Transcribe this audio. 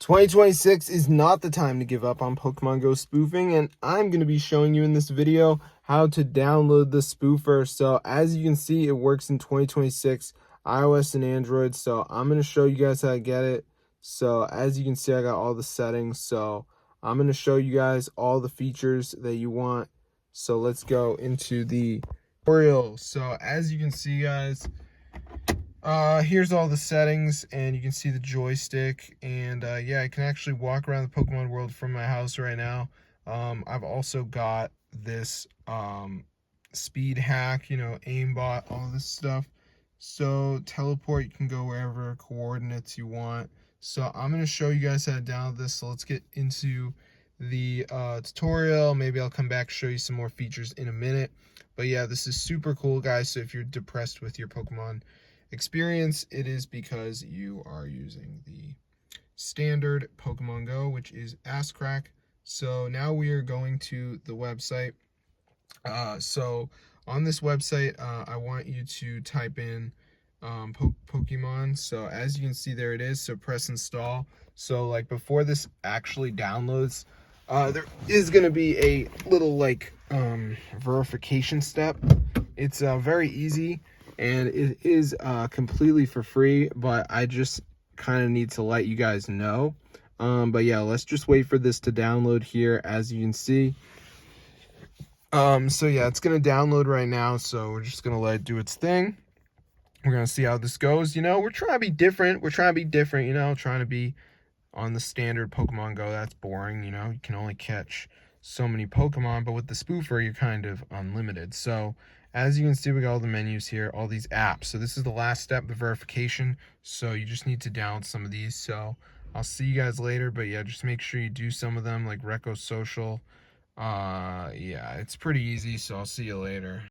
2026 is not the time to give up on Pokemon Go spoofing, and I'm going to be showing you in this video how to download the spoofer. So as you can see, it works in 2026, iOS and Android. So I'm going to show you guys how to get it. So as you can see, I got all the settings. So I'm going to show you guys all the features that you want. So let's go into the tutorial. So as you can see, guys, here's all the settings, and you can see the joystick, and yeah, I can actually walk around the Pokemon world from my house right now. I've also got this speed hack, aimbot, all this stuff. So teleport, you can go wherever coordinates you want. So I'm going to show you guys how to download this. So let's get into the tutorial. Maybe I'll come back, show you some more features in a minute. But yeah, this is super cool, guys. So if you're depressed with your Pokemon experience, it is because you are using the standard Pokemon Go, which is ass crack. So now we are going to the website. So on this website, I want you to type in Pokemon. So as you can see, there it is. So press install. So like before this actually downloads, there is going to be a little verification step. It's very easy, and it is completely for free, but I just kind of need to let you guys know. But yeah, let's just wait for this to download here. As you can see, so yeah, it's gonna download right now, so we're just gonna let it do its thing. We're gonna see how this goes. We're trying to be different. Trying to be on the standard Pokemon Go. That's boring. You can only catch so many Pokemon, but with the spoofer, you're kind of unlimited. So as you can see, we got all the menus here, all these apps. So this is the last step, the verification. So you just need to download some of these. So I'll see you guys later, but yeah, just make sure you do some of them, like Reco Social. Yeah, it's pretty easy, so I'll see you later.